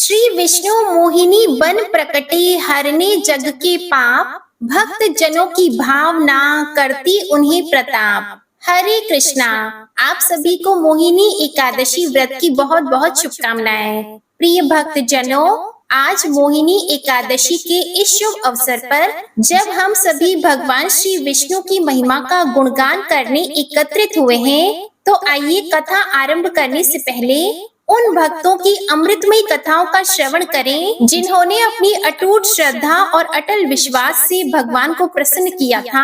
श्री विष्णु मोहिनी बन प्रकटे हरने जग के पाप, भक्त जनों की भावना करती उन्हें प्रताप। हरे कृष्णा। आप सभी को मोहिनी एकादशी व्रत की बहुत बहुत शुभकामनाएं। प्रिय भक्त जनों, आज मोहिनी एकादशी के इस शुभ अवसर पर जब हम सभी भगवान श्री विष्णु की महिमा का गुणगान करने एकत्रित हुए हैं, तो आइए कथा आरंभ करने से पहले उन भक्तों की अमृतमयी कथाओं का श्रवण करें जिन्होंने अपनी अटूट श्रद्धा और अटल विश्वास से भगवान को प्रसन्न किया था।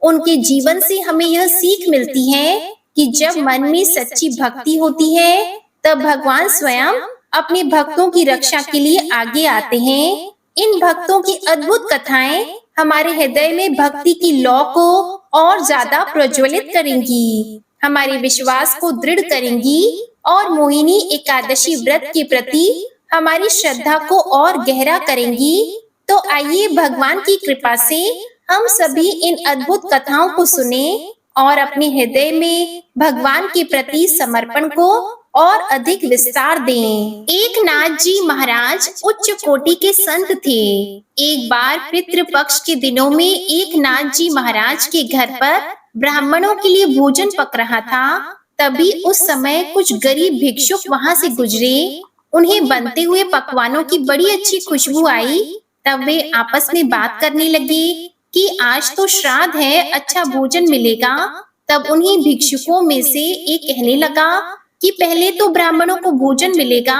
उनके जीवन से हमें यह सीख मिलती है कि जब मन में सच्ची भक्ति होती है, तब भगवान स्वयं अपने भक्तों की रक्षा के लिए आगे आते हैं। इन भक्तों की अद्भुत कथाएं हमारे हृदय में भक्ति की लौ को और ज्यादा प्रज्वलित करेंगी, हमारे विश्वास को दृढ़ करेंगी और मोहिनी एकादशी व्रत के प्रति हमारी श्रद्धा को और गहरा करेंगी। तो आइए भगवान की कृपा से हम सभी इन अद्भुत कथाओं को सुने और अपने हृदय में भगवान के प्रति समर्पण को और अधिक विस्तार दें। एक नाथ जी महाराज उच्च कोटि के संत थे। एक बार पितृपक्ष के दिनों में एक नाथ जी महाराज के घर पर ब्राह्मणों के लिए भोजन पक रहा था। तभी उस समय कुछ गरीब भिक्षुक वहां से गुजरे। उन्हें बनते हुए पकवानों की बड़ी अच्छी खुशबू आई। तब वे आपस में बात करने लगे कि आज तो श्राद्ध है, अच्छा भोजन मिलेगा। तब उन्हीं भिक्षुकों में से एक कहने लगा कि पहले तो ब्राह्मणों को भोजन मिलेगा,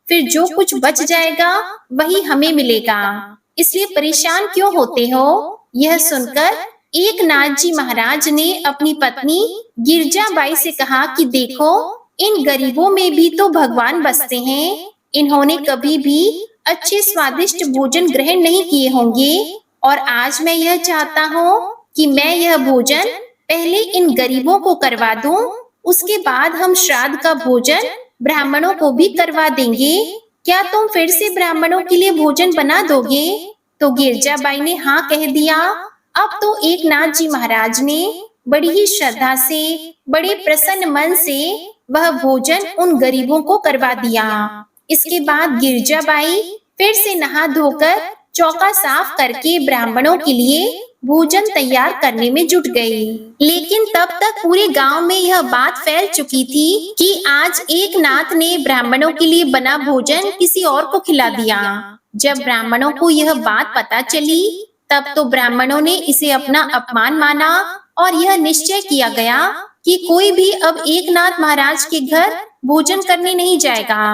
फिर जो कुछ बच जाएगा वही हमें मिलेगा, इसलिए परेशान क्यों होते हो। यह सुनकर एक नाथ जी महाराज ने अपनी पत्नी गिरजाबाई से कहा कि देखो, इन गरीबों में भी तो भगवान बसते हैं। इन्होंने कभी भी अच्छे स्वादिष्ट भोजन ग्रहण नहीं किए होंगे और आज मैं यह चाहता हूँ कि मैं यह भोजन पहले इन गरीबों को करवा दूं, उसके बाद हम श्राद्ध का भोजन ब्राह्मणों को भी करवा देंगे। क्या तुम फिर से ब्राह्मणों के लिए भोजन बना दोगे? तो गिरजाबाई ने हाँ कह दिया। अब तो एक नाथ जी महाराज ने बड़ी ही श्रद्धा से, बड़े प्रसन्न मन से वह भोजन उन गरीबों को करवा दिया। इसके बाद गिरजाबाई फिर से नहा धोकर चौका साफ करके ब्राह्मणों के लिए भोजन तैयार करने में जुट गई। लेकिन तब तक पूरे गांव में यह बात फैल चुकी थी कि आज एक नाथ ने ब्राह्मणों के लिए बना भोजन किसी और को खिला दिया। जब ब्राह्मणों को यह बात पता चली, तब तो ब्राह्मणों ने इसे अपना अपमान माना और यह निश्चय किया गया कि कोई भी अब एक नाथ महाराज के घर भोजन करने नहीं जाएगा।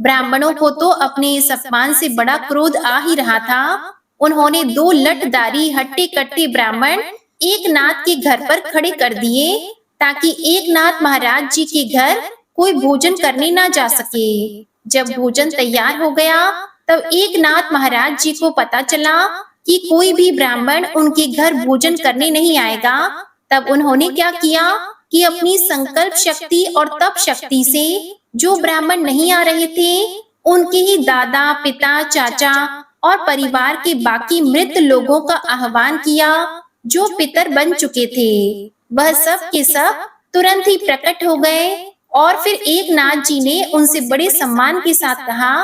ब्राह्मणों को तो अपने इस अपमान से बड़ा क्रोध आ ही रहा था। उन्होंने 2 लठदारी हट्टे कट्टे ब्राह्मण एक नाथ के घर पर खड़े कर दिए ताकि एक नाथ महाराज जी के घर कोई भोजन करने ना जा सके। जब भोजन तैयार हो गया, तब एक नाथ महाराज जी को पता चला कि कोई भी ब्राह्मण उनके घर भोजन करने नहीं आएगा। तब उन्होंने क्या किया कि अपनी संकल्प शक्ति और तप शक्ति से जो ब्राह्मण नहीं आ रहे थे, उनके ही दादा, पिता, चाचा और परिवार के बाकी मृत लोगों का आह्वान किया जो पितर बन चुके थे। वह सब के सब तुरंत ही प्रकट हो गए और फिर एक नाथ जी ने उनसे बड़े सम्मान के साथ कहा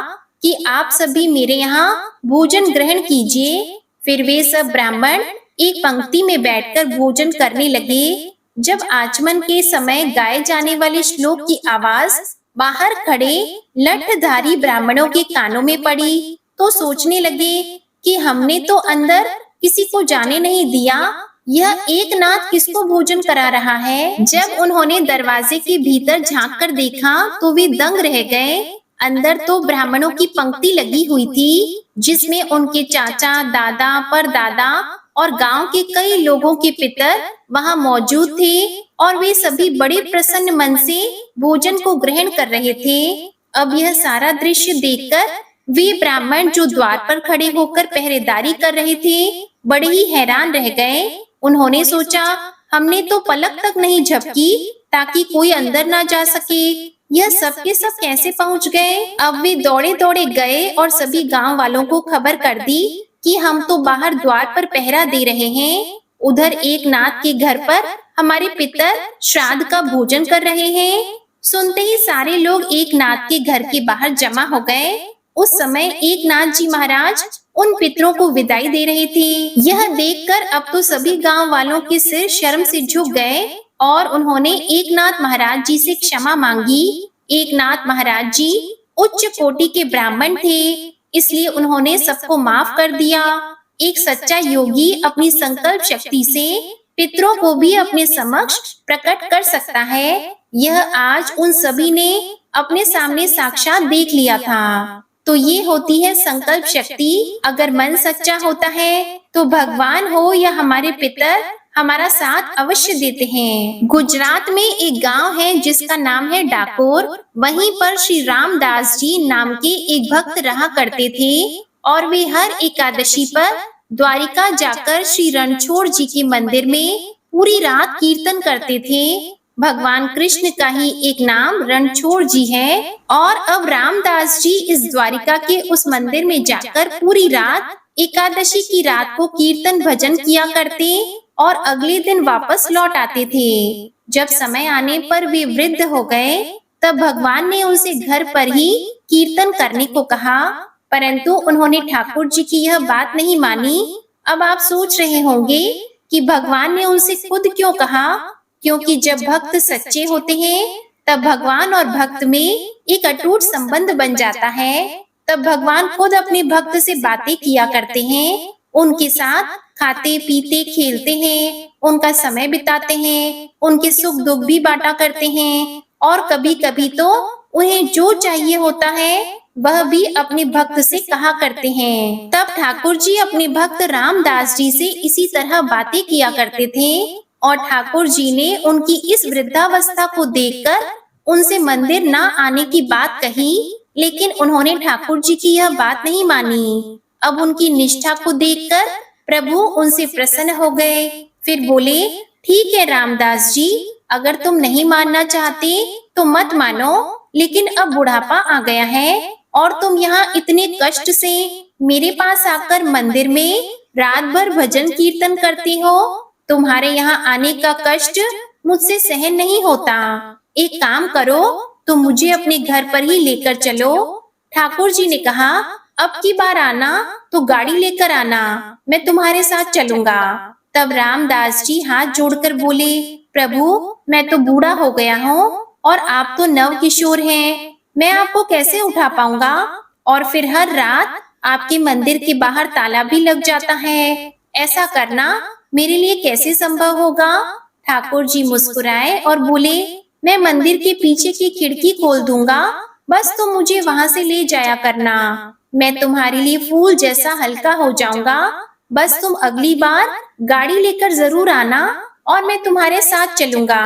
कि आप सभी मेरे यहाँ भोजन ग्रहण कीजिए। फिर वे सब ब्राह्मण एक पंक्ति में बैठकर भोजन करने लगे। जब आचमन के समय गाए जाने वाले श्लोक की आवाज बाहर खड़े लठधारी ब्राह्मणों के कानों में पड़ी, तो सोचने लगे कि हमने तो अंदर किसी को जाने नहीं दिया, यह एक नाथ किसको भोजन करा रहा है। जब उन्होंने दरवाजे के भीतर झांक कर देखा तो वे दंग रह गए। अंदर तो ब्राह्मणों की पंक्ति लगी हुई थी, जिसमें उनके चाचा, दादा, परदादा और गांव के कई लोगों के पितर वहां मौजूद थे और वे सभी बड़े प्रसन्न मन से भोजन को ग्रहण कर रहे थे। अब यह सारा दृश्य देखकर वे ब्राह्मण जो द्वार पर खड़े होकर पहरेदारी कर रहे थे, बड़े ही हैरान रह गए। उन्होंने सोचा, हमने तो पलक तक नहीं झपकी ताकि कोई अंदर ना जा सके, यह सब के सब कैसे पहुंच गए। अब वे दौड़े दौड़े गए और सभी गांव वालों को खबर कर दी कि हम तो बाहर द्वार पर पहरा दे रहे हैं, उधर एक नाथ के घर पर हमारे पितर श्राद्ध का भोजन कर रहे हैं। सुनते ही सारे लोग एक नाथ के घर के बाहर जमा हो गए उस समय एक नाथ जी महाराज उन पितरों को विदाई दे रहे थे। यह देखकर अब तो सभी गांव वालों के सिर शर्म से झुक गए और उन्होंने एकनाथ महाराज जी से क्षमा मांगी। एकनाथ महाराज जी उच्च कोटि के ब्राह्मण थे, इसलिए उन्होंने सबको माफ कर दिया। एक सच्चा योगी अपनी संकल्प शक्ति से पितरों को भी अपने समक्ष प्रकट कर सकता है। यह आज उन सभी ने अपने सामने साक्षात देख लिया था। तो ये होती है संकल्प शक्ति। अगर मन सच्चा होता है तो भगवान हो या हमारे पितर हमारा साथ अवश्य देते हैं। गुजरात में एक गांव है जिसका नाम है डाकोर। वहीं पर श्री रामदास जी नाम के एक भक्त रहा करते थे और वे हर एकादशी पर द्वारिका जाकर श्री रणछोड़ जी के मंदिर में पूरी रात कीर्तन करते थे। भगवान कृष्ण का ही एक नाम रणछोड़ जी है और अब रामदास जी इस द्वारिका के उस मंदिर में जाकर पूरी रात एकादशी की रात को कीर्तन भजन किया करते और अगले दिन वापस लौट आते थे। जब समय आने पर वे वृद्ध हो गए तब भगवान ने उनसे घर पर ही कीर्तन करने को कहा, परंतु उन्होंने ठाकुर जी की यह बात नहीं मानी। अब आप सोच रहे होंगे कि भगवान ने उनसे खुद क्यों कहा, क्योंकि जब भक्त सच्चे होते हैं तब भगवान और भक्त में एक अटूट संबंध बन जाता है। तब भगवान खुद अपने भक्त से बातें किया करते हैं, उनके साथ खाते पीते खेलते हैं, उनका समय बिताते हैं, उनके सुख दुख भी बांटा करते हैं और कभी कभी तो उन्हें जो चाहिए होता है वह भी अपने भक्त से कहा करते हैं। तब ठाकुर जी अपने भक्त रामदास जी से इसी तरह बातें किया करते थे और ठाकुर जी ने उनकी इस वृद्धावस्था को देखकर उनसे मंदिर न आने की बात कही, लेकिन उन्होंने ठाकुर जी की यह बात नहीं मानी। अब उनकी निष्ठा को देखकर प्रभु उनसे प्रसन्न हो गए। फिर बोले, ठीक है रामदास जी, अगर तुम नहीं मानना चाहते तो मत मानो, लेकिन अब बुढ़ापा आ गया है और तुम यहाँ इतने कष्ट से मेरे पास आकर मंदिर में रात भर भजन कीर्तन करती हो। तुम्हारे यहाँ आने का कष्ट मुझसे सहन नहीं होता। एक काम करो, तुम मुझे अपने घर पर ही लेकर चलो। ठाकुर जी ने कहा, अब की बार आना तो गाड़ी लेकर आना, मैं तुम्हारे साथ चलूंगा। तब रामदास जी हाथ जोड़कर बोले, प्रभु मैं तो बूढ़ा हो गया हूँ और आप तो नव किशोर हैं, मैं आपको कैसे उठा पाऊंगा। और फिर हर रात आपके मंदिर के बाहर ताला भी लग जाता है, ऐसा करना मेरे लिए कैसे संभव होगा। ठाकुर जी मुस्कुराए और बोले, मैं मंदिर के पीछे की खिड़की खोल दूंगा, बस तुम मुझे वहां से ले जाया करना। मैं तुम्हारे लिए फूल जैसा हल्का हो जाऊंगा, बस तुम अगली बार गाड़ी लेकर जरूर आना और मैं तुम्हारे साथ चलूंगा।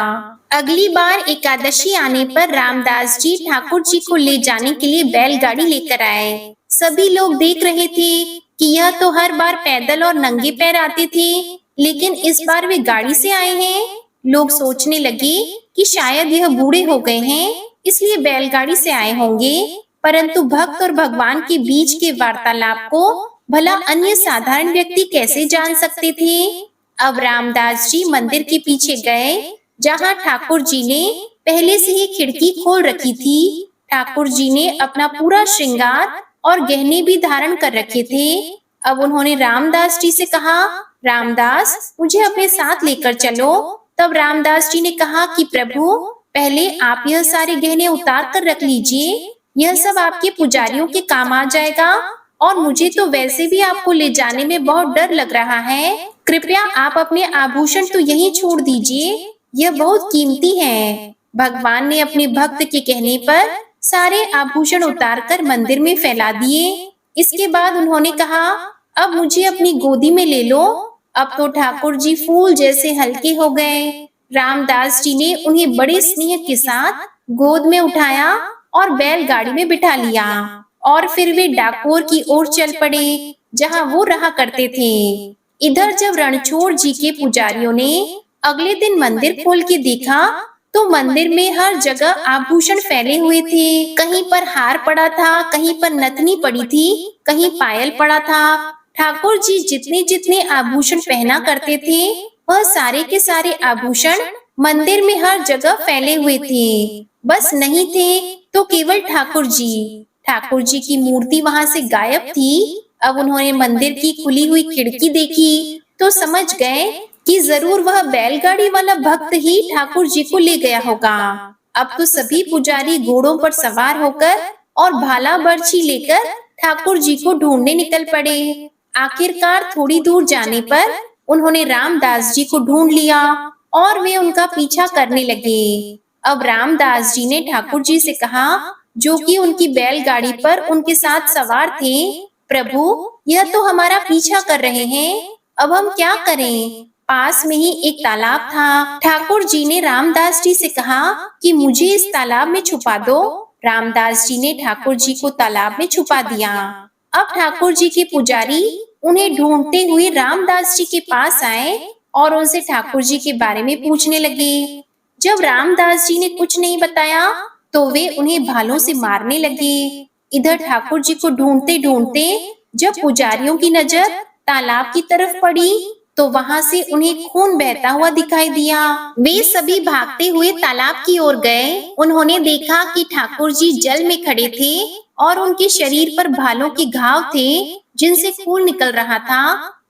अगली बार एकादशी आने पर रामदास जी ठाकुर जी को ले जाने के लिए बैलगाड़ी लेकर आए। सभी लोग देख रहे थे कि यह तो हर बार पैदल और नंगे पैर आते थे, लेकिन इस बार वे गाड़ी से आए हैं। लोग सोचने लगे कि शायद यह बूढ़े हो गए हैं, इसलिए बैलगाड़ी से आए होंगे, परंतु भक्त और भगवान के बीच के वार्तालाप को भला अन्य साधारण व्यक्ति कैसे जान सकते थे। अब रामदास जी मंदिर के पीछे गए, जहाँ ठाकुर जी ने पहले से ही खिड़की खोल रखी थी। ठाकुर जी ने अपना पूरा श्रृंगार और गहने भी धारण कर रखे थे। अब उन्होंने रामदास जी से कहा, रामदास मुझे अपने साथ लेकर चलो। तब रामदास जी ने कहा कि प्रभु पहले आप यह सारे गहने उतार कर रख लीजिए, यह सब आपके पुजारियों के काम आ जाएगा और मुझे तो वैसे भी आपको ले जाने में बहुत डर लग रहा है। कृपया आप अपने आभूषण तो यहीं छोड़ दीजिए, यह बहुत कीमती है। भगवान ने अपने भक्त के कहने पर सारे आभूषण उतारकर मंदिर में फैला दिए। इसके बाद उन्होंने कहा, अब मुझे अपनी गोदी में ले लो। अब तो ठाकुर जी फूल जैसे हल्के हो गए। रामदास जी ने उन्हें बड़े स्नेह के साथ गोद में उठाया और बैलगाड़ी में बिठा लिया और फिर वे डाकोर की ओर चल पड़े, जहाँ वो रहा करते थे। इधर जब रणछोड़ जी के पुजारियों ने अगले दिन मंदिर खोल के देखा तो मंदिर में हर जगह आभूषण फैले हुए थे। कहीं पर हार पड़ा था, कहीं पर नथनी पड़ी थी, कहीं पायल पड़ा था। ठाकुर जी जितने जितने आभूषण पहना करते थे वह सारे के सारे आभूषण मंदिर में हर जगह फैले हुए थे। बस नहीं थे तो केवल ठाकुर जी। ठाकुर जी की मूर्ति वहां से गायब थी। अब उन्होंने मंदिर की खुली हुई खिड़की देखी तो समझ गए कि जरूर वह बैलगाड़ी वाला भक्त ही ठाकुर जी को ले गया होगा। अब तो सभी पुजारी घोड़ों पर सवार होकर और भाला बर्छी लेकर ठाकुर जी को ढूंढने निकल पड़े। आखिरकार थोड़ी दूर जाने पर उन्होंने रामदास जी को ढूंढ लिया और वे उनका पीछा करने लगे। अब रामदास जी ने ठाकुर जी से कहा, जो कि उनकी बैलगाड़ी पर उनके साथ सवार थे, प्रभु यह तो हमारा पीछा कर रहे हैं, अब हम क्या करें? पास में ही एक तालाब था। ठाकुर जी ने रामदास जी से कहा कि मुझे इस तालाब में छुपा दो। रामदास जी ने ठाकुर जी को तालाब में छुपा दिया। अब ठाकुर जी के पुजारी उन्हें ढूंढते हुए रामदास जी के पास आए और उनसे ठाकुर जी के बारे में पूछने लगे। जब रामदास जी ने कुछ नहीं बताया तो वे उन्हें भालों से मारने लगे। इधर ठाकुर जी को ढूंढते ढूंढते जब पुजारियों की नजर तालाब की तरफ पड़ी तो वहां से उन्हें खून बहता हुआ दिखाई दिया। वे सभी भागते हुए तालाब की ओर गए। उन्होंने देखा कि ठाकुर जी जल में खड़े थे और उनके शरीर पर भालों के घाव थे जिनसे खून निकल रहा था।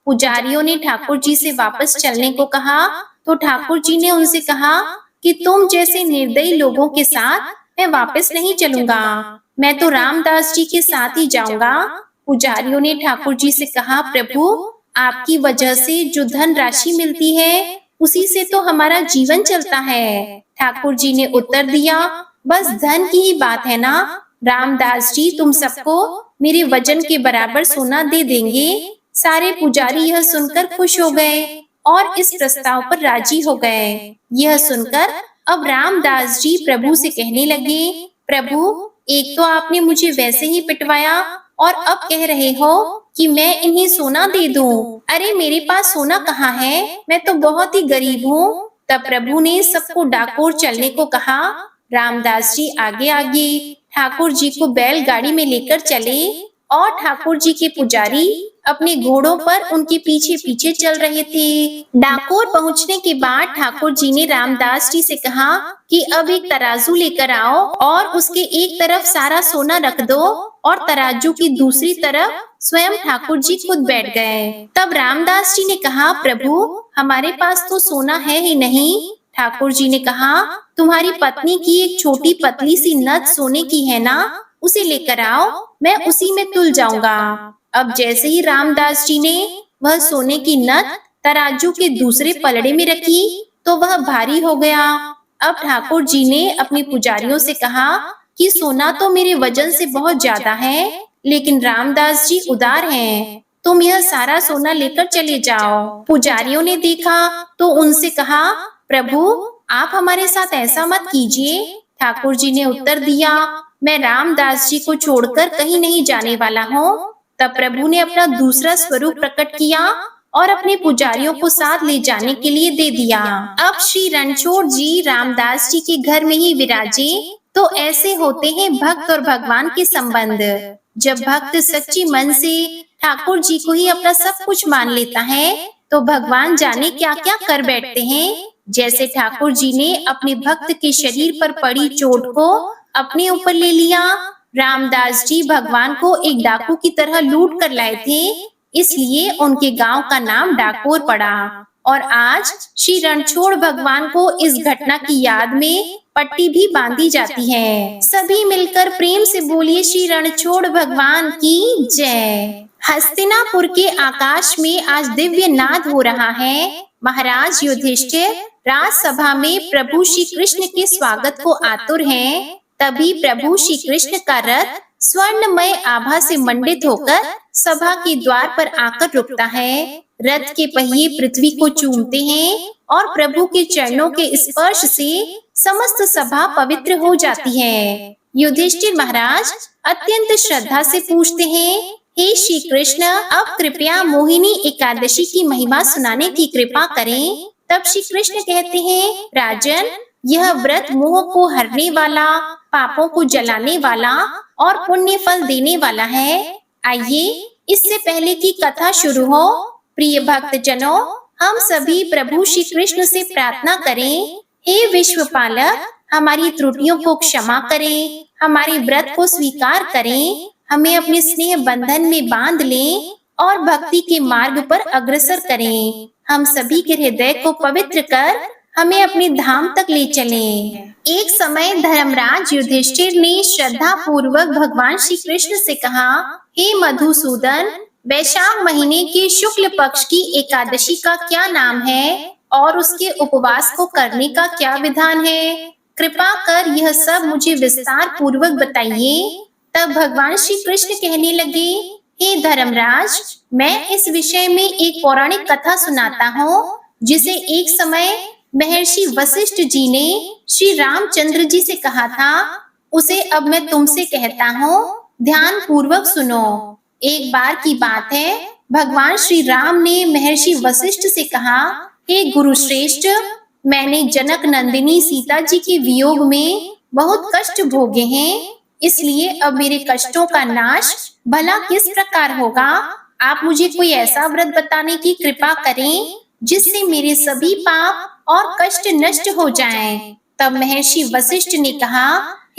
पुजारियों ने ठाकुर जी से वापस चलने को कहा तो ठाकुर जी ने उनसे कहा कि तुम जैसे निर्दयी लोगों के साथ मैं वापस नहीं चलूंगा, मैं तो रामदास जी के साथ ही जाऊंगा। पुजारियों ने ठाकुर जी से कहा, प्रभु आपकी वजह से जो धन राशि मिलती है उसी से तो हमारा जीवन चलता है। ठाकुर जी ने उत्तर दिया, बस धन की ही बात है ना, रामदास जी तुम सबको मेरे वजन के बराबर सोना दे देंगे। सारे पुजारी यह सुनकर खुश हो गए और इस प्रस्ताव पर राजी हो गए। यह सुनकर अब रामदास जी प्रभु से कहने लगे, प्रभु एक तो आपने मुझे वैसे ही पिटवाया और अब कह रहे हो कि मैं इन्हें सोना दे दूं। अरे मेरे पास सोना कहाँ है, मैं तो बहुत ही गरीब हूँ। तब प्रभु ने सबको डाकोर चलने को कहा। रामदास जी आगे आगे ठाकुर जी को बैलगाड़ी में लेकर चले और ठाकुर जी के पुजारी अपने घोड़ों पर उनके पीछे पीछे चल रहे थे। डाकोर पहुंचने के बाद ठाकुर जी ने रामदास जी से कहा कि अब एक तराजू लेकर आओ और उसके एक तरफ सारा सोना रख दो और तराजू की दूसरी तरफ स्वयं ठाकुर जी खुद बैठ गए। तब रामदास जी ने कहा, प्रभु हमारे पास तो सोना है ही नहीं। ठाकुर जी ने कहा, तुम्हारी पत्नी की एक छोटी पतली सी नथ सोने की है ना, उसे लेकर आओ, मैं उसी में तुल जाऊंगा। अब जैसे ही रामदास जी ने वह सोने की नथ तराजू के दूसरे पलड़े में रखी तो वह भारी हो गया। अब ठाकुर जी ने अपने पुजारियों से कहा कि सोना तो मेरे वजन से बहुत ज्यादा है, लेकिन रामदास जी उदार हैं, तुम यह सारा सोना लेकर चले जाओ। पुजारियों ने देखा तो उनसे कहा, प्रभु आप हमारे साथ ऐसा मत कीजिए। ठाकुर जी ने उत्तर दिया, मैं रामदास जी को छोड़कर कहीं नहीं जाने वाला हूँ। तब प्रभु ने अपना दूसरा स्वरूप प्रकट किया और अपने पुजारियों को साथ ले जाने के लिए दे दिया। अब श्री रणछोड़ जी रामदास जी के घर में ही विराजे। तो ऐसे होते हैं भक्त और भगवान के संबंध। जब भक्त सच्ची मन से ठाकुर जी को ही अपना सब कुछ मान लेता है तो भगवान जाने क्या क्या कर बैठते हैं। जैसे ठाकुर जी ने अपने भक्त के शरीर पर पड़ी चोट को अपने ऊपर ले लिया। रामदास जी भगवान को एक डाकू की तरह लूट कर लाए थे, इसलिए उनके गांव का नाम डाकोर पड़ा। और आज श्री रणछोड़ भगवान को इस घटना की याद में पट्टी भी बांधी जाती है। सभी मिलकर प्रेम से बोलिए, श्री रणछोड़ भगवान की जय। हस्तिनापुर के आकाश में आज दिव्य नाद हो रहा है। महाराज युधिष्ठिर राजसभा में प्रभु श्री कृष्ण के स्वागत को आतुर हैं। तभी प्रभु श्री कृष्ण का रथ स्वर्णमय आभा से मंडित होकर सभा के द्वार पर आकर रुकता है। रथ के पहिए पृथ्वी को चूमते हैं और प्रभु के चरणों के स्पर्श से समस्त सभा पवित्र हो जाती है। युधिष्ठिर महाराज अत्यंत श्रद्धा से पूछते हैं, हे श्री कृष्ण अब कृपया मोहिनी एकादशी की महिमा सुनाने की कृपा करें। तब श्री कृष्ण कहते हैं, राजन यह व्रत मोह को हरने वाला, पापों को जलाने वाला और पुण्य फल देने वाला है। आइए इससे पहले कि कथा शुरू हो, प्रिय भक्त जनों, हम सभी प्रभु श्री कृष्ण से प्रार्थना करें, हे विश्वपालक हमारी त्रुटियों को क्षमा करें हमारे व्रत को स्वीकार करें, हमें अपने स्नेह बंधन में बांध लें और भक्ति के मार्ग पर अग्रसर करें। हम सभी के हृदय को पवित्र कर हमें अपने धाम तक ले चलें। एक समय धर्मराज युधिष्ठिर ने श्रद्धा पूर्वक भगवान श्री कृष्ण से कहा, हे मधुसूदन, वैशाख महीने के शुक्ल पक्ष की एकादशी का क्या नाम है और उसके उपवास को करने का क्या विधान है? कृपा कर यह सब मुझे विस्तार पूर्वक बताइए। तब भगवान श्री कृष्ण कहने लगे, हे धर्मराज, मैं इस विषय में एक पौराणिक कथा सुनाता हूँ, जिसे एक समय महर्षि वशिष्ठ जी ने श्री रामचंद्र जी से कहा था। उसे अब मैं तुमसे कहता हूँ, ध्यान पूर्वक सुनो। एक बार की बात है, भगवान श्री राम ने महर्षि वशिष्ठ से कहा, हे गुरु श्रेष्ठ, मैंने जनक नंदिनी सीता जी के वियोग में बहुत कष्ट भोगे हैं, इसलिए अब मेरे कष्टों का नाश भला किस प्रकार होगा? आप मुझे कोई ऐसा व्रत बताने की कृपा करें जिससे मेरे सभी पाप और कष्ट नष्ट हो जाएं। तब महर्षि वशिष्ठ ने कहा,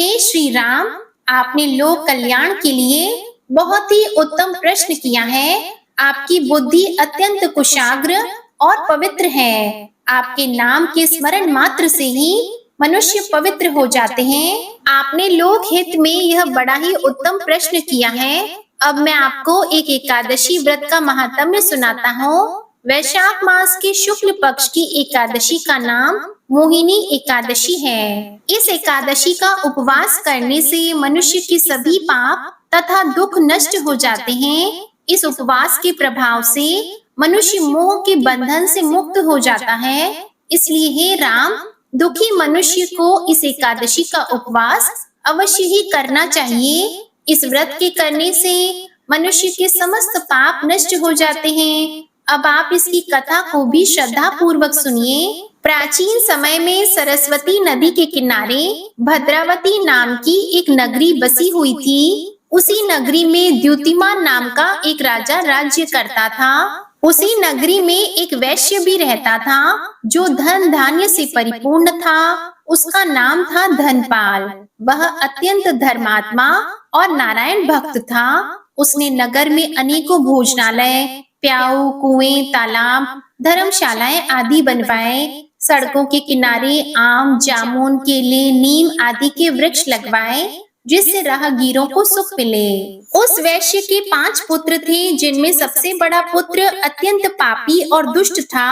हे श्री राम, आपने लोक कल्याण के लिए बहुत ही उत्तम प्रश्न किया है। आपकी बुद्धि अत्यंत कुशाग्र और पवित्र है। आपके नाम के स्मरण मात्र से ही मनुष्य पवित्र हो जाते हैं। आपने लोक हित में यह बड़ा ही उत्तम प्रश्न किया है। अब मैं आपको एक एकादशी व्रत का महात्म्य सुनाता हूँ। वैशाख मास के शुक्ल पक्ष की एकादशी का नाम मोहिनी एकादशी है। इस एकादशी का उपवास करने से मनुष्य के सभी पाप तथा दुख नष्ट हो जाते हैं। इस उपवास के प्रभाव से मनुष्य मोह के बंधन से मुक्त हो जाता है। इसलिए हे राम, दुखी मनुष्य को इस एकादशी का उपवास अवश्य ही करना चाहिए। इस व्रत के करने से मनुष्य के समस्त पाप नष्ट हो जाते हैं। अब आप इसकी कथा को भी श्रद्धा पूर्वक सुनिए। प्राचीन समय में सरस्वती नदी के किनारे भद्रावती नाम की एक नगरी बसी हुई थी। उसी नगरी में द्युतिमान नाम का एक राजा राज्य करता था। उसी नगरी में एक वैश्य भी रहता था, जो धन धान्य से परिपूर्ण था। उसका नाम था धनपाल। वह अत्यंत धर्मात्मा और नारायण भक्त था। उसने नगर में अनेकों भोजनालय, प्याऊ, कुएं, तालाब, धर्मशालाएं आदि बनवाए। सड़कों के किनारे आम, जामुन, केले, नीम आदि के वृक्ष लगवाए, जिससे राहगीरों को सुख मिले। उस वैश्य के 5 पुत्र थे, जिनमें सबसे बड़ा पुत्र अत्यंत पापी और दुष्ट था।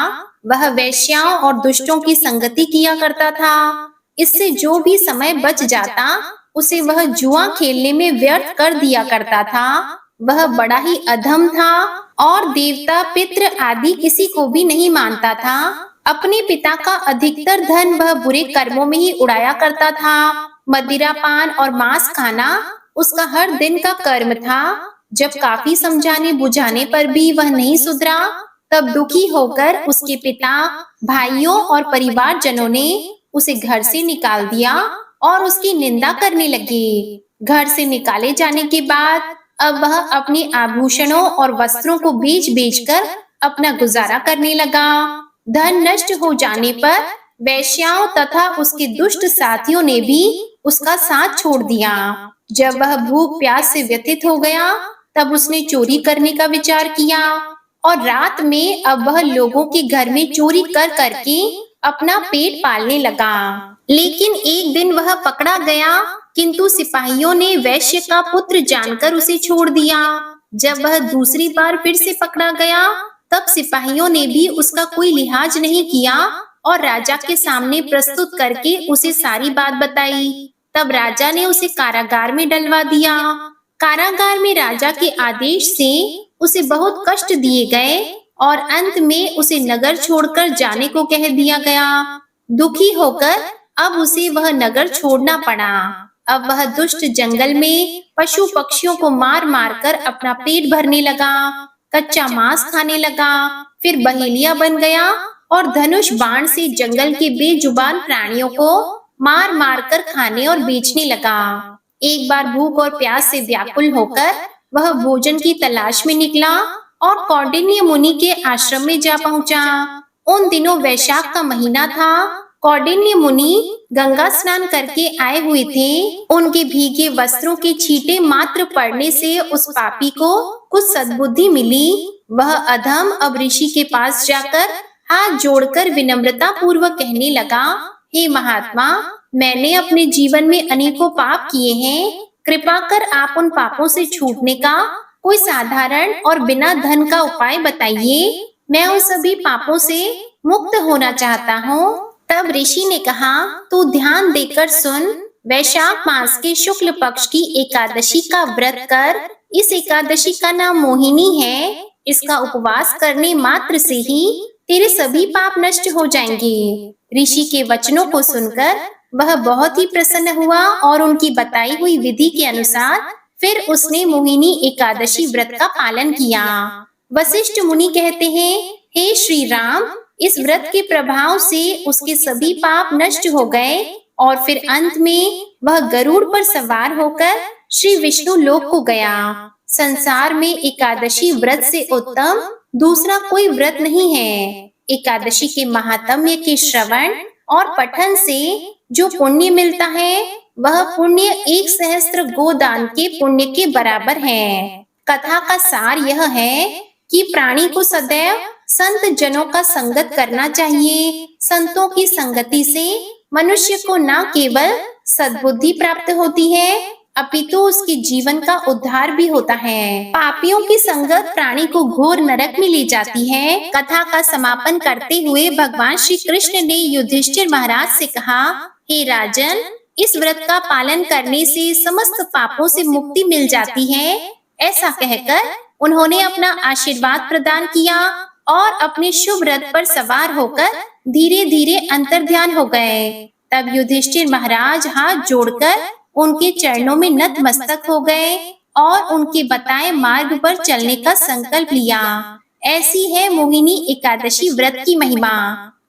वह वैश्याओं और दुष्टों की संगति किया करता था। इससे जो भी समय बच जाता, उसे वह जुआ खेलने में व्यर्थ कर दिया करता था। वह बड़ा ही अधम था और देवता, पितृ आदि किसी को भी नहीं मानता था। अपने पिता का अधिकतर धन वह बुरे कर्मों में ही उड़ाया करता था। मदिरा पान और मांस खाना उसका हर दिन का कर्म था। जब काफी समझाने बुझाने पर भी वह नहीं सुधरा, तब दुखी होकर उसके पिता, भाइयों और परिवारजनों ने उसे घर से निकाल दिया और उसकी निंदा करने लगे। घर से निकाले जाने के बाद अब वह अपने आभूषणों और वस्त्रों को बेच बेचकर अपना गुजारा करने लगा। धन नष्ट हो जाने पर वैश्याओं तथा उसके दुष्ट साथियों ने भी उसका साथ छोड़ दिया। जब वह भूख प्यास से व्यथित हो गया, तब उसने चोरी करने का विचार किया और रात में अब वह लोगों के घर में चोरी कर करके अपना पेट पालने लगा। लेकिन एक दिन वह पकड़ा गया, किंतु सिपाहियों ने वैश्य का पुत्र जानकर उसे छोड़ दिया। जब वह दूसरी बार फिर से पकड़ा गया, तब सिपाहियों ने भी उसका कोई लिहाज नहीं किया और राजा के सामने प्रस्तुत करके उसे सारी बात बताई। तब राजा ने उसे कारागार में डलवा दिया। कारागार में राजा के आदेश से उसे बहुत कष्ट दिए गए और अंत में उसे नगर छोड़कर जाने को कह दिया गया। दुखी होकर अब उसे वह नगर छोड़ना पड़ा। अब वह दुष्ट जंगल में पशु पक्षियों को मार मार कर अपना पेट भरने लगा, कच्चा मांस खाने लगा, फिर बहेलिया बन गया और धनुष बाण से जंगल के बेजुबान प्राणियों को मार मार कर खाने और बेचने लगा। एक बार भूख और प्यास से व्याकुल होकर वह भोजन की तलाश में निकला और कौंडिन्य मुनि के आश्रम में जा पहुंचा। उन दिनों वैशाख का महीना था। कौंडिन्य मुनि गंगा स्नान करके आए हुए थे। उनके भीगे वस्त्रों के छींटे मात्र पड़ने से उस पापी को कुछ सद्बुद्धि मिली। वह अधम अब ऋषि के पास जाकर हाथ जोड़कर विनम्रता पूर्वक कहने लगा, हे महात्मा, मैंने अपने जीवन में अनेकों पाप किए हैं। कृपा कर आप उन पापों से छूटने का कोई साधारण और बिना धन का उपाय बताइए। मैं उन सभी पापों से मुक्त होना चाहता हूँ। तब ऋषि ने कहा, तू ध्यान देकर सुन। वैशाख मास के शुक्ल पक्ष की एकादशी का व्रत कर। इस एकादशी का नाम मोहिनी है। इसका उपवास करने मात्र से ही तेरे सभी पाप नष्ट हो जाएंगे। ऋषि के वचनों को सुनकर वह बहुत ही प्रसन्न हुआ और उनकी बताई हुई विधि के अनुसार फिर उसने मोहिनी एकादशी व्रत का पालन किया। वशिष्ठ मुनि कहते हैं, हे श्री राम, इस व्रत के प्रभाव से उसके सभी पाप नष्ट हो गए और फिर अंत में वह गरुड़ पर सवार होकर श्री विष्णु लोक को गया। संसार में एकादशी व्रत से उत्तम दूसरा कोई व्रत नहीं है। एकादशी के महात्म्य के श्रवण और पठन से जो पुण्य मिलता है वह पुण्य 1 सहस्त्र गोदान के पुण्य के बराबर है। कथा का सार यह है कि प्राणी को सदैव संत जनों का संगत करना चाहिए। संतों की संगति से मनुष्य को न केवल सद्बुद्धि प्राप्त होती है अपितु उसके जीवन का उद्धार भी होता है। पापियों की संगत प्राणी को घोर नरक में ले जाती है। कथा का समापन करते हुए भगवान श्री कृष्ण ने युधिष्ठिर महाराज से कहा, हे राजन, इस व्रत का पालन करने से समस्त पापों से मुक्ति मिल जाती है। ऐसा कहकर उन्होंने अपना आशीर्वाद प्रदान किया और अपने शुभ रथ पर सवार होकर धीरे धीरे अंतर्ध्यान हो गए। तब युधिष्ठिर महाराज हाथ जोड़कर उनके चरणों में नतमस्तक हो गए और उनके बताए मार्ग पर चलने का संकल्प लिया। ऐसी है मोहिनी एकादशी व्रत की महिमा।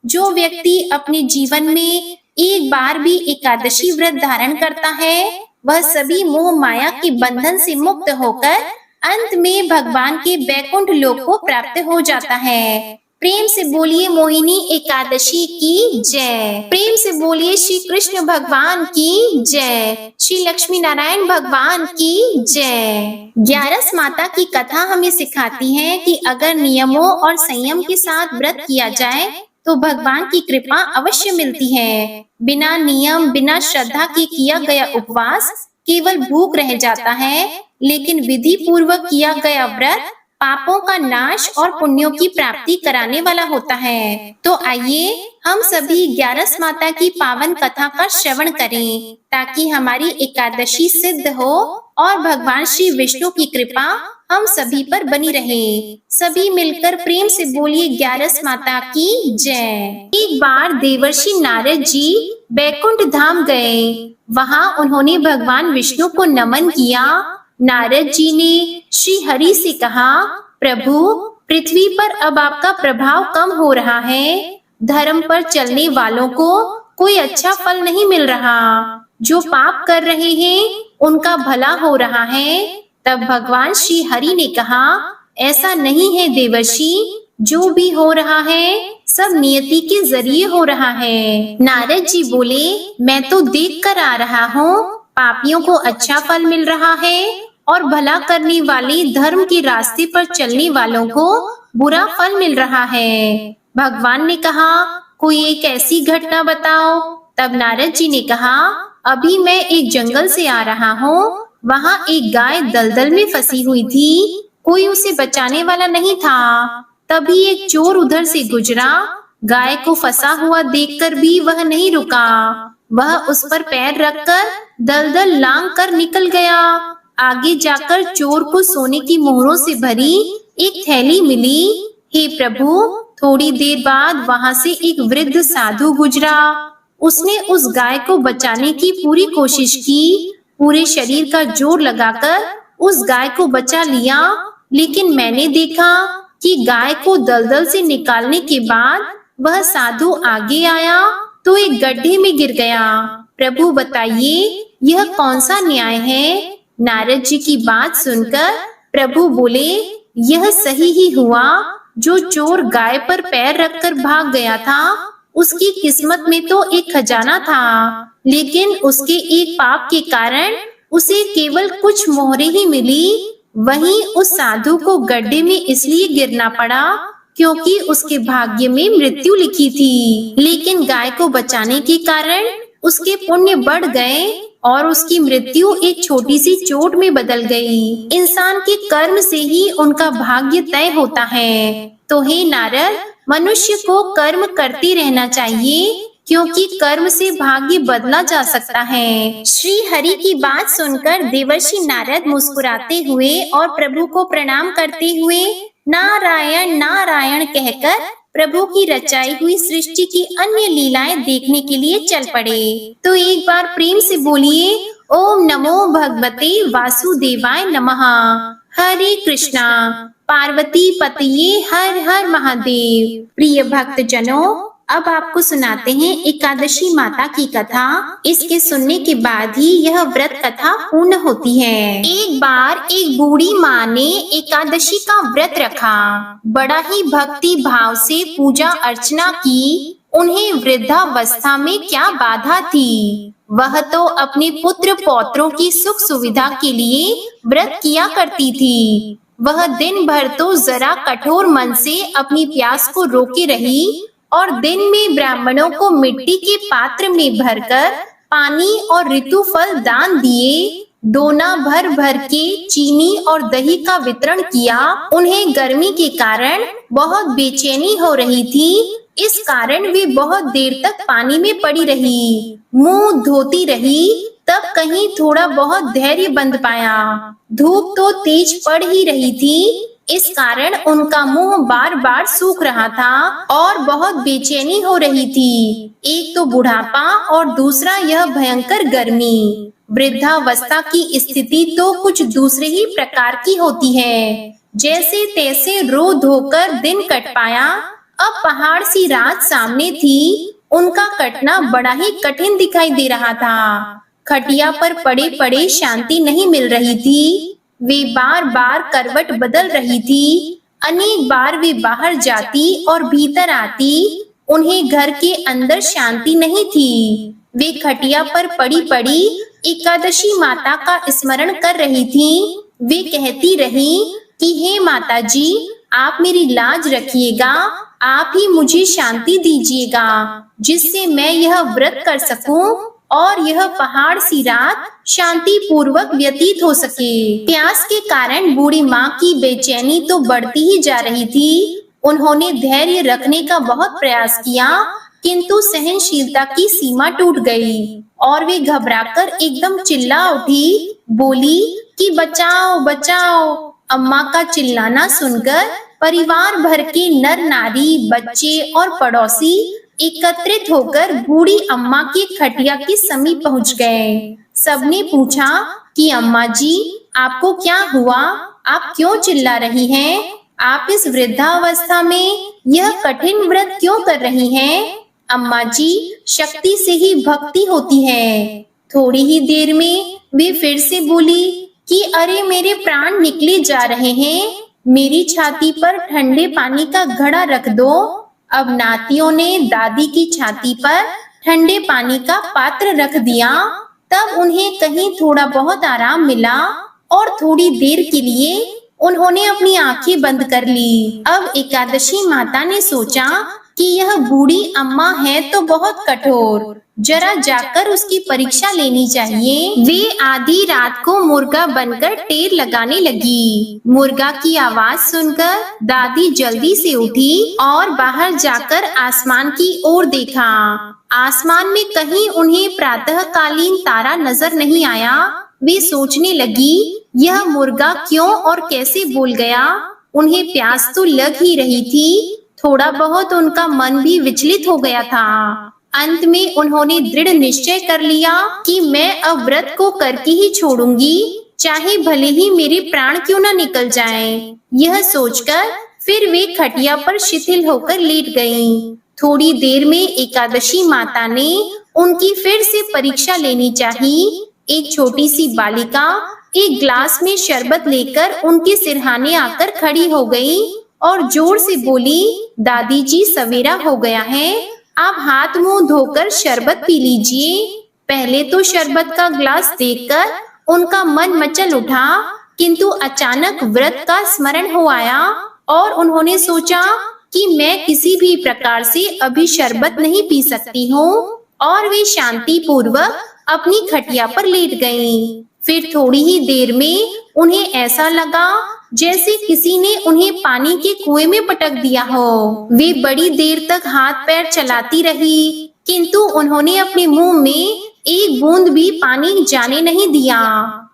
जो व्यक्ति अपने जीवन में एक बार भी एकादशी व्रत धारण करता है वह सभी मोह माया के बंधन से मुक्त होकर अंत में भगवान के बैकुंठ लोक को प्राप्त हो जाता है। प्रेम से बोलिए मोहिनी एकादशी की जय। प्रेम से बोलिए श्री कृष्ण भगवान की जय। श्री लक्ष्मी नारायण भगवान की जय। 11 माता की कथा हमें सिखाती है कि अगर नियमों और संयम के साथ व्रत किया जाए तो भगवान की कृपा अवश्य मिलती है। बिना नियम बिना श्रद्धा के किया गया उपवास केवल भूख रह जाता है, लेकिन विधि पूर्वक किया गया व्रत पापों का नाश और पुण्यों की प्राप्ति कराने वाला होता है। तो आइए हम सभी 11 माता की पावन कथा का श्रवण करें ताकि हमारी एकादशी सिद्ध हो और भगवान श्री विष्णु की कृपा हम सभी पर बनी रहे। सभी मिलकर प्रेम से बोलिए 11 माता की जय। एक बार देवर्षि नारद जी बैकुंठ धाम गए। वहां उन्होंने भगवान विष्णु को नमन किया। नारद जी ने श्री हरि से कहा, प्रभु, पृथ्वी पर अब आपका प्रभाव कम हो रहा है। धर्म पर चलने वालों को कोई अच्छा फल नहीं मिल रहा। जो पाप कर रहे हैं उनका भला हो रहा है। तब भगवान श्री हरि ने कहा, ऐसा नहीं है देवर्षि, जो भी हो रहा है सब नियति के जरिए हो रहा है। नारद जी बोले, मैं तो देख कर आ रहा हूँ, पापियों को अच्छा फल मिल रहा है और भला करने वाले धर्म के रास्ते पर चलने वालों को बुरा फल मिल रहा है। भगवान ने कहा, कोई एक ऐसी घटना बताओ। तब नारद जी ने कहा, अभी मैं एक जंगल से आ रहा हूँ। वहाँ एक गाय दलदल में फंसी हुई थी। कोई उसे बचाने वाला नहीं था। तभी एक चोर उधर से गुजरा। गाय को फंसा हुआ देखकर भी वह नहीं रुका। वह उस पर पैर रखकर दलदल लांग कर निकल गया। आगे जाकर चोर को सोने की मोहरों से भरी एक थैली मिली। हे प्रभु, थोड़ी देर बाद वहां से एक वृद्ध साधु गुजरा। उसने उस गाय को बचाने की पूरी कोशिश की। पूरे शरीर का जोर लगाकर उस गाय को बचा लिया, लेकिन मैंने देखा कि गाय को दलदल से निकालने के बाद वह साधु आगे आया तो एक गड्ढे में गिर गया। प्रभु बताइए, यह कौन सा न्याय है? नारद जी की बात सुनकर प्रभु बोले, यह सही ही हुआ। जो चोर गाय पर पैर रखकर भाग गया था उसकी किस्मत में तो एक खजाना था, लेकिन उसके एक पाप के कारण उसे केवल कुछ मोहरें ही मिली। वहीं उस साधु को गड्ढे में इसलिए गिरना पड़ा क्योंकि उसके भाग्य में मृत्यु लिखी थी। लेकिन गाय को बचाने के कारण उसके पुण्य बढ़ गए और उसकी मृत्यु एक छोटी सी चोट में बदल गई। इंसान के कर्म से ही उनका भाग्य तय होता है। तो हे नारद, मनुष्य को कर्म करते रहना चाहिए क्योंकि कर्म से भाग्य बदला जा सकता है। श्री हरि की बात सुनकर देवर्षि नारद मुस्कुराते हुए और प्रभु को प्रणाम करते हुए नारायण नारायण कहकर प्रभु की रचाई हुई सृष्टि की अन्य लीलाएं देखने के लिए चल पड़े। तो एक बार प्रेम से बोलिए, ओम नमो भगवते वासुदेवाय नमः। हरे कृष्णा। पार्वती पतिये हर हर महादेव। प्रिय भक्त जनों, अब आपको सुनाते हैं एकादशी माता की कथा। इसके सुनने के बाद ही यह व्रत कथा पूर्ण होती है। एक बार एक बूढ़ी माँ ने एकादशी का व्रत रखा। बड़ा ही भक्ति भाव से पूजा अर्चना की। उन्हें वृद्धावस्था में क्या बाधा थी, वह तो अपने पुत्र पौत्रों की सुख सुविधा के लिए व्रत किया करती थी। वह दिन भर तो जरा कठोर मन से अपनी प्यास को रोके रही और दिन में ब्राह्मणों को मिट्टी के पात्र में भरकर पानी और ऋतु फल दान दिए। दोना भर भर के चीनी और दही का वितरण किया। उन्हें गर्मी के कारण बहुत बेचैनी हो रही थी, इस कारण वे बहुत देर तक पानी में पड़ी रही, मुंह धोती रही। तब कहीं थोड़ा बहुत धैर्य बंध पाया। धूप तो तेज पड़ ही रही थी, इस कारण उनका मुंह बार बार सूख रहा था और बहुत बेचैनी हो रही थी। एक तो बुढ़ापा और दूसरा यह भयंकर गर्मी। वृद्धावस्था की स्थिति तो कुछ दूसरे ही प्रकार की होती है। जैसे तैसे रो धोकर दिन कट पाया। अब पहाड़ सी रात सामने थी, उनका कटना बड़ा ही कठिन दिखाई दे रहा था। खटिया पर पड़े पड़े शांति नहीं मिल रही थी। वे बार बार करवट बदल रही थी। अनेक बार वे बाहर जाती और भीतर आती। उन्हें घर के अंदर शांति नहीं थी। वे खटिया पर पड़ी पड़ी एकादशी माता का स्मरण कर रही थी। वे कहती रही कि हे माता जी, आप मेरी लाज रखिएगा, आप ही मुझे शांति दीजिएगा, जिससे मैं यह व्रत कर सकूं और यह पहाड़ सी रात शांति पूर्वक व्यतीत हो सके। प्यास के कारण बूढ़ी माँ की बेचैनी तो बढ़ती ही जा रही थी। उन्होंने धैर्य रखने का बहुत प्रयास किया, किंतु सहनशीलता की सीमा टूट गई और वे घबराकर एकदम चिल्ला उठी। बोली कि बचाओ बचाओ। अम्मा का चिल्लाना सुनकर परिवार भर के नर नारी, बच्चे और पड़ोसी एकत्रित होकर बूढ़ी अम्मा के खटिया के समीप पहुंच गए। सबने पूछा कि अम्मा जी, आपको क्या हुआ? आप क्यों चिल्ला रही हैं? आप इस वृद्धावस्था में यह कठिन व्रत क्यों कर रही हैं? अम्मा जी, शक्ति से ही भक्ति होती है। थोड़ी ही देर में वे फिर से बोली कि अरे मेरे प्राण निकले जा रहे हैं, मेरी छाती पर ठंडे पानी का घड़ा रख दो। अब नातियों ने दादी की छाती पर ठंडे पानी का पात्र रख दिया। तब उन्हें कहीं थोड़ा बहुत आराम मिला और थोड़ी देर के लिए उन्होंने अपनी आंखें बंद कर ली। अब एकादशी माता ने सोचा कि यह बूढ़ी अम्मा है तो बहुत कठोर, जरा जाकर उसकी परीक्षा लेनी चाहिए। वे आधी रात को मुर्गा बनकर टेर लगाने लगी। मुर्गा की आवाज सुनकर दादी जल्दी से उठी और बाहर जाकर आसमान की ओर देखा। आसमान में कहीं उन्हें प्रातःकालीन तारा नजर नहीं आया। वे सोचने लगी, यह मुर्गा क्यों और कैसे बोल गया? उन्हें प्यास तो लग ही रही थी, थोड़ा बहुत उनका मन भी विचलित हो गया था। अंत में उन्होंने दृढ़ निश्चय कर लिया कि मैं अब व्रत को करके ही छोड़ूंगी, चाहे भले ही मेरे प्राण क्यों न निकल जाएं। यह सोचकर फिर वे खटिया पर शिथिल होकर लेट गईं। थोड़ी देर में एकादशी माता ने उनकी फिर से परीक्षा लेनी चाहिए। एक छोटी सी बालिका एक ग्लास में शरबत लेकर उनके सिरहाने आकर खड़ी हो गई और जोर से बोली, दादी जी, सवेरा हो गया है, आप हाथ मुंह धोकर शरबत पी लीजिए। पहले तो शरबत का ग्लास देखकर उनका मन मचल उठा, किंतु अचानक व्रत का स्मरण हो आया और उन्होंने सोचा कि मैं किसी भी प्रकार से अभी शरबत नहीं पी सकती हूँ, और वे शांति पूर्वक अपनी खटिया पर लेट गईं। फिर थोड़ी ही देर में उन्हें ऐसा लगा जैसे किसी ने उन्हें पानी के कुएं में पटक दिया हो। वे बड़ी देर तक हाथ पैर चलाती रही, किंतु उन्होंने अपने मुंह में एक बूंद भी पानी जाने नहीं दिया।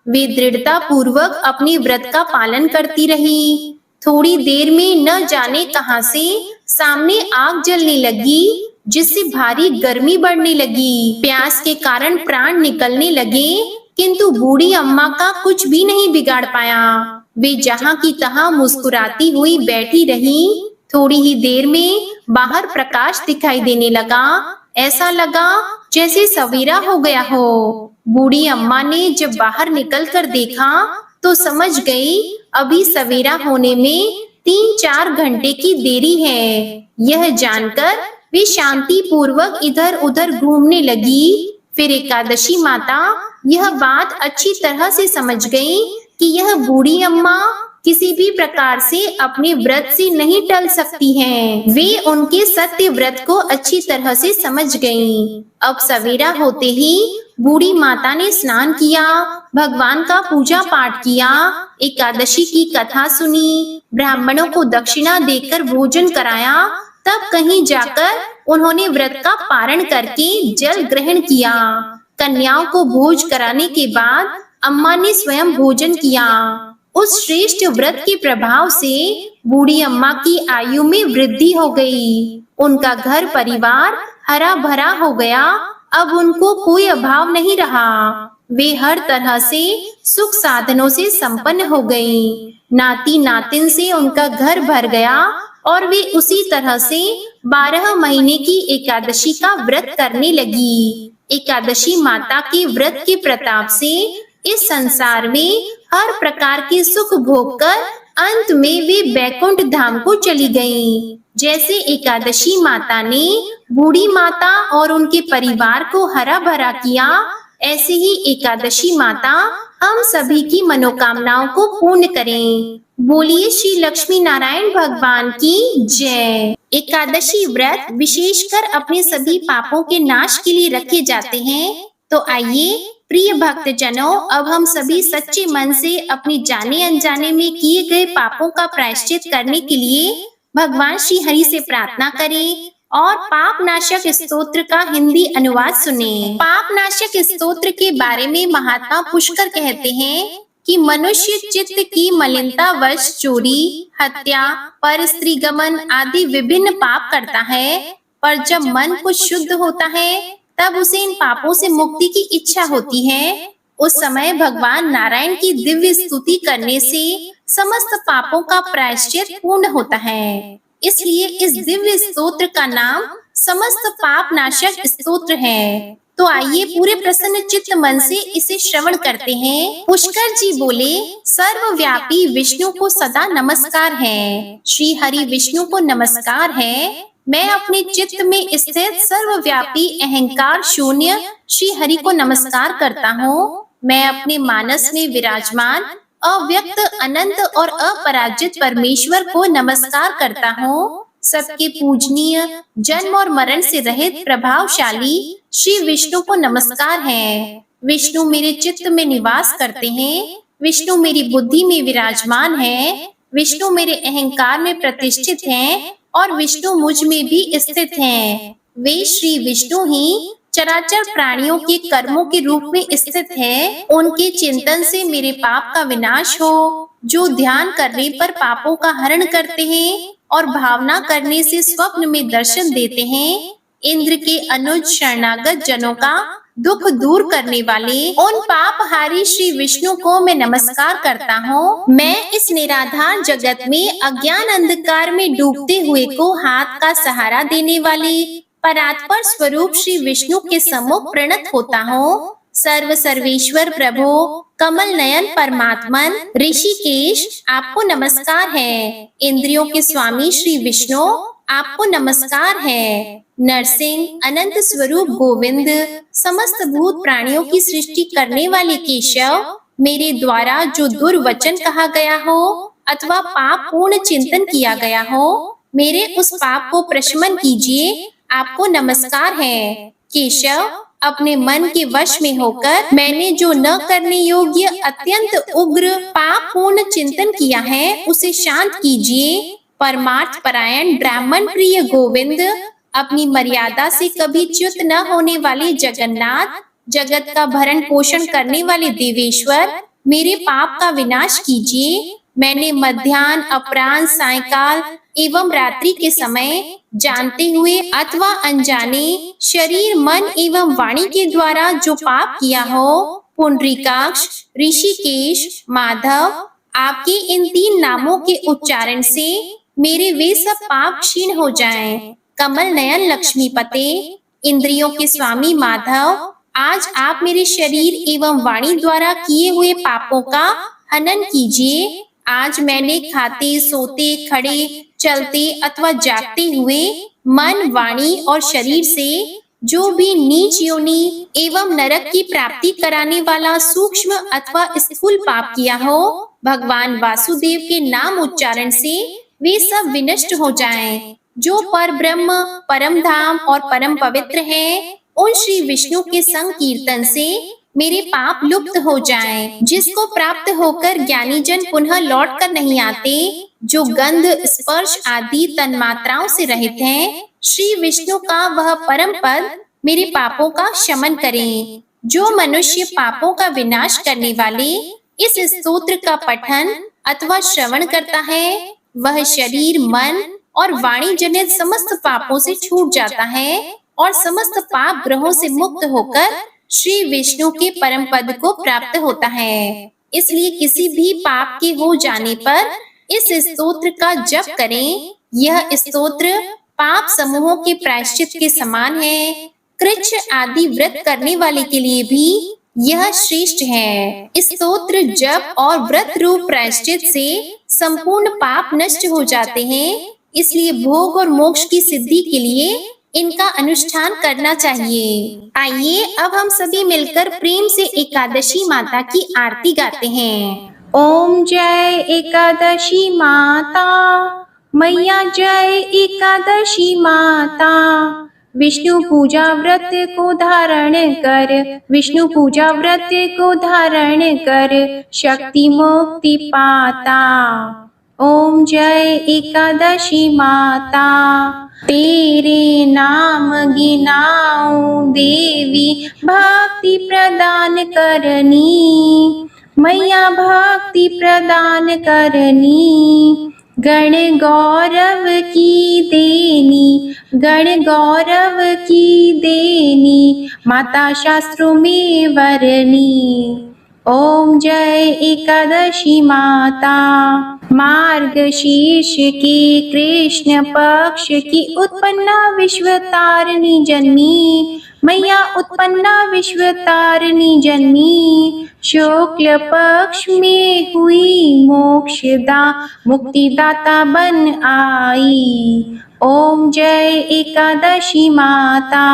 वे दृढ़ता पूर्वक अपने व्रत का पालन करती रही। थोड़ी देर में न जाने कहां से सामने आग जलने लगी, जिससे भारी गर्मी बढ़ने लगी। प्यास के कारण प्राण निकलने लगे, किंतु बूढ़ी अम्मा का कुछ भी नहीं बिगाड़ पाया। वे जहां की तहां मुस्कुराती हुई बैठी रही। थोड़ी ही देर में बाहर प्रकाश दिखाई देने लगा। ऐसा लगा जैसे सवेरा हो गया हो। बूढ़ी अम्मा ने जब बाहर निकलकर देखा तो समझ गई अभी सवेरा होने में 3-4 घंटे की देरी है। यह जानकर वे शांति पूर्वक इधर उधर घूमने लगी। फिर एकादशी माता यह बात अच्छी तरह से समझ गई कि यह बूढ़ी अम्मा किसी भी प्रकार से अपने व्रत से नहीं टल सकती हैं। वे उनके सत्य व्रत को अच्छी तरह से समझ गईं। अब सवेरा होते ही बूढ़ी माता ने स्नान किया, भगवान का पूजा पाठ किया, एकादशी की कथा सुनी, ब्राह्मणों को दक्षिणा देकर भोजन कराया। तब कहीं जाकर उन्होंने व्रत का पारण करके जल ग्रहण किया। कन्याओं को भोज कराने के बाद अम्मा ने स्वयं भोजन किया। उस श्रेष्ठ व्रत के प्रभाव से बूढ़ी अम्मा की आयु में वृद्धि हो गई। उनका घर परिवार हरा भरा हो गया। अब उनको कोई अभाव नहीं रहा। वे हर तरह से सुख साधनों से संपन्न हो गईं। नाती नातिन से उनका घर भर गया और वे उसी तरह से 12 महीने की एकादशी का व्रत करने लगी। एकादशी माता के व्रत के प्रताप से इस संसार में हर प्रकार के सुख भोग कर अंत में वे बैकुंठ धाम को चली गईं। जैसे एकादशी माता ने बूढ़ी माता और उनके परिवार को हरा भरा किया, ऐसे ही एकादशी माता हम सभी की मनोकामनाओं को पूर्ण करें। बोलिए श्री लक्ष्मी नारायण भगवान की जय। एकादशी व्रत विशेषकर अपने सभी पापों के नाश के लिए रखे जाते हैं। तो आइए प्रिय भक्तजनों, अब हम सभी सच्चे मन से अपने जाने अनजाने में किए गए पापों का प्रायश्चित करने के लिए भगवान श्री हरि से प्रार्थना करें और पाप नाशक स्तोत्र का हिंदी अनुवाद सुनें। पाप नाशक स्तोत्र के बारे में महात्मा पुष्कर कहते हैं कि मनुष्य चित्त की मलिनता वश चोरी, हत्या, पर स्त्री गमन आदि विभिन्न पाप करता है, पर जब मन कुछ शुद्ध होता है तब उसे इन पापों से मुक्ति की इच्छा होती है। उस समय भगवान नारायण की दिव्य स्तुति करने से समस्त पापों का प्रायश्चित पूर्ण होता है। इसलिए इस दिव्य स्तोत्र का नाम समस्त पाप नाशक स्तोत्र है। तो आइए पूरे प्रसन्न चित्त मन से इसे श्रवण करते हैं। पुष्कर जी बोले, सर्वव्यापी विष्णु को सदा नमस्कार है। श्री हरि विष्णु को नमस्कार है। मैं अपने चित्त में स्थित सर्वव्यापी अहंकार शून्य श्री हरि को नमस्कार करता हूँ। मैं अपने मानस में विराजमान अव्यक्त अनंत और अपराजित परमेश्वर को नमस्कार करता हूँ। सबके पूजनीय, जन्म और मरण से रहित प्रभावशाली श्री विष्णु को नमस्कार है। विष्णु मेरे चित्त में निवास करते हैं। विष्णु मेरी बुद्धि में विराजमान है। विष्णु मेरे अहंकार में प्रतिष्ठित हैं और विष्णु मुझ में भी स्थित हैं। वे श्री विष्णु ही चराचर प्राणियों के कर्मों के रूप में स्थित है। उनके चिंतन से मेरे पाप का विनाश हो। जो ध्यान करने पर पापों का हरण करते हैं और भावना करने से स्वप्न में दर्शन देते हैं। इंद्र के अनुज शरणागत जनों का दुख दूर करने वाले उन पापहारी श्री विष्णु को मैं नमस्कार करता हूँ। मैं इस निराधार जगत में अज्ञान अंधकार में डूबते हुए को हाथ का सहारा देने वाले परात्पर स्वरूप श्री विष्णु के सम्मुख प्रणत होता हूँ। सर्व सर्वेश्वर प्रभु, कमल नयन परमात्मन ऋषिकेश, आपको नमस्कार है। इंद्रियों के स्वामी श्री विष्णु, आपको नमस्कार है। नरसिंह, अनंत स्वरूप गोविंद, समस्त भूत प्राणियों की सृष्टि करने वाले केशव, मेरे द्वारा जो दुर्वचन कहा गया हो अथवा पाप पूर्ण चिंतन किया गया हो, मेरे उस पाप को प्रशमन कीजिए। आपको नमस्कार है। केशव, अपने मन के वश में होकर मैंने जो न करने योग्य अत्यंत उग्र पाप पूर्ण चिंतन किया है, उसे शांत कीजिए। परमार्थ परायण ब्राह्मण प्रिय गोविंद, अपनी मर्यादा से कभी च्युत न होने वाले जगन्नाथ, जगत का भरण पोषण करने वाले देवेश्वर, मेरे पाप का विनाश कीजिए। मैंने मध्याह्न, अपराह्न, सायंकाल एवं रात्रि के समय जानते हुए अथवा अनजाने शरीर, मन एवं वाणी के द्वारा जो पाप किया हो, पुंडरीकाक्ष, ऋषिकेश, माधव, आपके इन 3 नामों के उच्चारण से मेरे वे सब पाप क्षीण हो जाएं। कमल नयन लक्ष्मीपते, इंद्रियों के स्वामी माधव, आज आप मेरे शरीर एवं वाणी द्वारा किए हुए पापों का हनन कीजिए। आज मैंने खाते, सोते, खड़े, चलते अथवा जागते हुए मन, वाणी और शरीर से जो भी नीच योनि एवं नरक की प्राप्ति कराने वाला सूक्ष्म अथवा स्थूल पाप किया हो, भगवान वासुदेव के नाम उच्चारण से वे सब विनष्ट हो जाएं। जो पर ब्रह्म, परम धाम और परम पवित्र है, उन श्री विष्णु के संकीर्तन से मेरे पाप लुप्त हो जाएं, जिसको प्राप्त होकर ज्ञानी जन पुनः लौट कर नहीं आते, जो गंध, स्पर्श आदि तन्मात्राओं से रहित हैं, श्री विष्णु का वह परम पद मेरे पापों का शमन करें। जो मनुष्य पापों का विनाश करने वाले इस स्तोत्र का पठन अथवा श्रवण करता है, वह शरीर, मन और वाणी जनित समस्त पापों से छूट जाता है और समस्त पाप ग्रहों से मुक्त होकर श्री विष्णु के परम पद को प्राप्त होता है। इसलिए किसी भी पाप के हो जाने पर इस स्तोत्र का जप करें। यह स्तोत्र पाप समूहों के प्रायश्चित के समान है। कृच्छ आदि व्रत करने वाले के लिए भी यह श्रेष्ठ है। स्तोत्र जप और व्रत रूप प्रायश्चित से संपूर्ण पाप नष्ट हो जाते हैं। इसलिए भोग और मोक्ष की सिद्धि के लिए इनका अनुष्ठान करना चाहिए। आइए अब हम सभी मिलकर प्रेम से एकादशी माता की आरती गाते हैं। ओम जय एकादशी माता, मैया जय एकादशी माता। विष्णु पूजा व्रत को धारण कर, विष्णु पूजा व्रत को धारण कर, शक्ति मुक्ति पाता। ओम जय एकादशी माता, तेरे नाम गिनाऊं देवी, भक्ति प्रदान करनी, मैया भक्ति प्रदान करनी। गण गौरव की देनी, गण गौरव की देनी, माता शास्त्रों में वरनी। ओम जय एकादशी माता, मार्गशीर्ष की कृष्ण पक्ष की उत्पन्ना विश्व तारिणी जन्मी, मैया उत्पन्ना विश्व तारिणी जन्मी। शुक्ल पक्ष में हुई मोक्षदा, मुक्तिदाता बन आई। ओम जय एकादशी माता,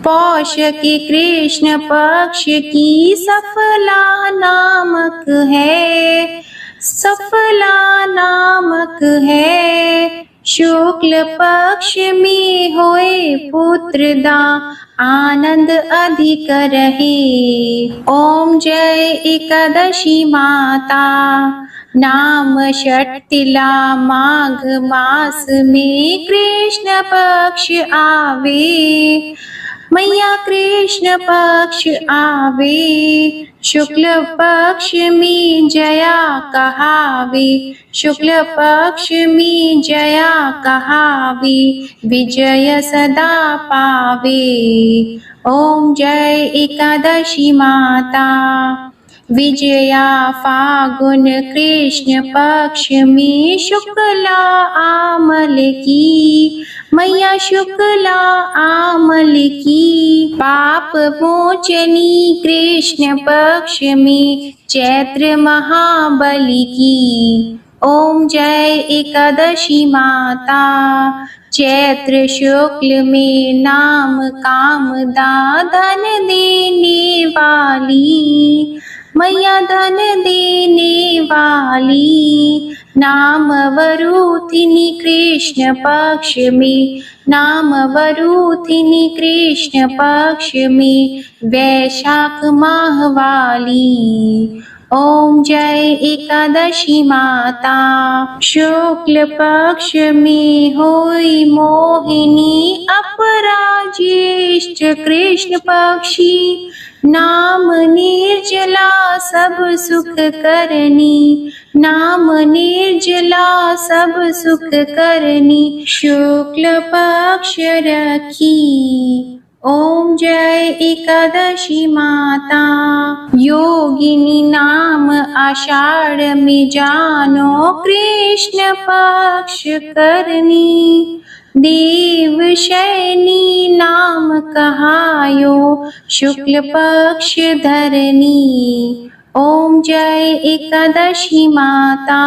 पौष के कृष्ण पक्ष की सफला नामक है, सफला नामक है। शुक्ल पक्ष में होए पुत्रदा, आनंद अधिक रहे। ओम जय एकादशी माता, नाम षटतिला माघ मास में कृष्ण पक्ष आवे, मैया कृष्ण पक्ष आवे। शुक्ल पक्ष में जया कहावे, शुक्ल पक्ष में जया कहावे, विजय सदा पावे। ओम जय एकादशी माता, विजया फागुन कृष्ण पक्ष में शुक्ला आमल की, मैया शुक्ला आमल की। पाप मोचनी कृष्ण पक्ष में चैत्र महाबली की। ओम जय एकादशी माता। चैत्र शुक्ल में नाम कामदा धन देने वाली, मैया धन देने वाली। नाम वरूथिनी कृष्ण पक्ष में, नाम वरूथिनी कृष्ण पक्ष में, वैशाख माह वाली। ओम जय एकादशी माता। शुक्ल पक्ष में होई मोहिनी, अपराज्येष्ठ कृष्ण पक्षी। नाम निर्जला सब सुख करनी, नाम निर्जला सब सुख करनी। शुक्ल पक्ष रखी, ओम जय एकादशी माता। योगिनी नाम आषाढ़ में जानो, कृष्ण पक्ष करनी। देव शयनी नाम कहायो, शुक्ल पक्ष धरनी। ओम जय एकादशी माता।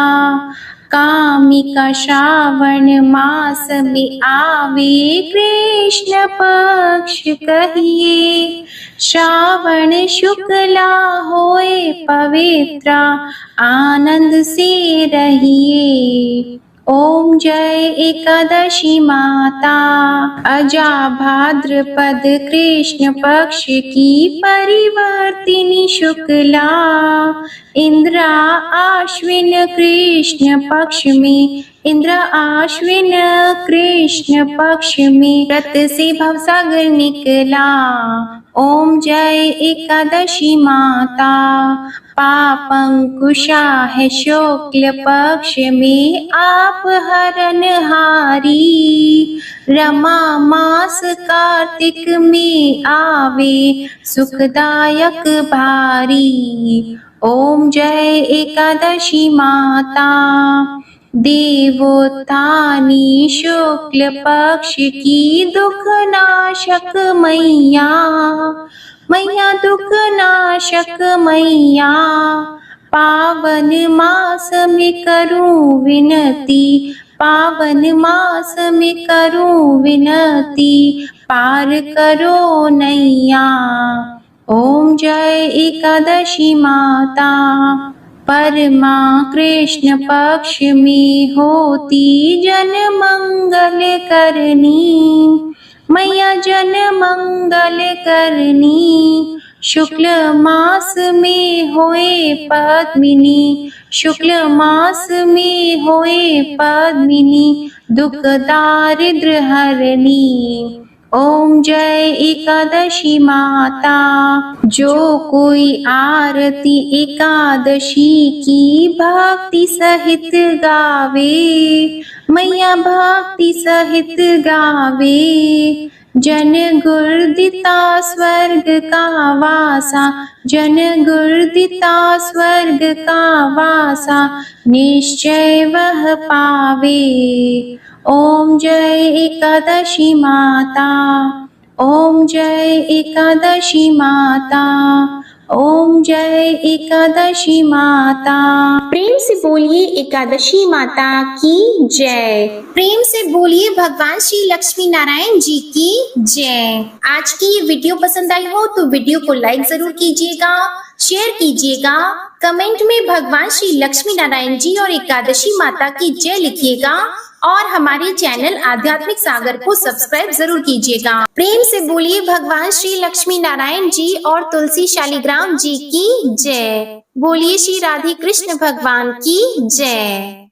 कामिका श्रावण मास में आवे, कृष्ण पक्ष कहिए। श्रावण शुक्ला होए पवित्रा, आनंद से रहिए। ओम जय एकादशी माता। अजा भाद्रपद कृष्ण पक्ष की परिवर्तिनी शुक्ला, इंद्रा आश्विन कृष्ण पक्ष में, इंद्र आश्विन कृष्ण पक्ष में, रत से भवसागर निकला। ओम जय एकादशी माता। पापंकुशा है शुक्ल पक्ष में, आप हरनहारी। रमा मास कार्तिक में आवे, सुखदायक भारी। ओम जय एकादशी माता। देवोत्थानी शुक्ल पक्ष की, दुख नाशक मैया, मैया दुख नाशक मैया। पावन मास में करूं विनती, पावन मास में करूं विनती, पार करो नैया। ओम जय एकादशी माता। परमा कृष्ण पक्ष में होती, जन मंगल करनी, मैया जन मंगल करनी। शुक्ल मास में होए पद्मिनी, शुक्ल मास में होए पद्मिनी, दुख दारिद्र हरनी। ओम जय एकादशी माता। जो कोई आरती एकादशी की भक्ति सहित गावे, मैया भक्ति सहित गावे। जन गुर्दिता स्वर्ग का वासा, जन गुर्दिता स्वर्ग का वासा, निश्चय वह पावे। ओम जय एकादशी माता। ओम जय एकादशी माता। ओम जय एकादशी माता। प्रेम से बोलिए एकादशी माता की जय। प्रेम से बोलिए भगवान श्री लक्ष्मी नारायण जी की जय। आज की ये वीडियो पसंद आई हो तो वीडियो को लाइक जरूर कीजिएगा, शेयर कीजिएगा, कमेंट में भगवान श्री लक्ष्मी नारायण जी और एकादशी माता की जय लिखिएगा और हमारे चैनल आध्यात्मिक सागर को सब्सक्राइब जरूर कीजिएगा। प्रेम से बोलिए भगवान श्री लक्ष्मी नारायण जी और तुलसी शालिग्राम जी की जय। बोलिए श्री राधे कृष्ण भगवान की जय।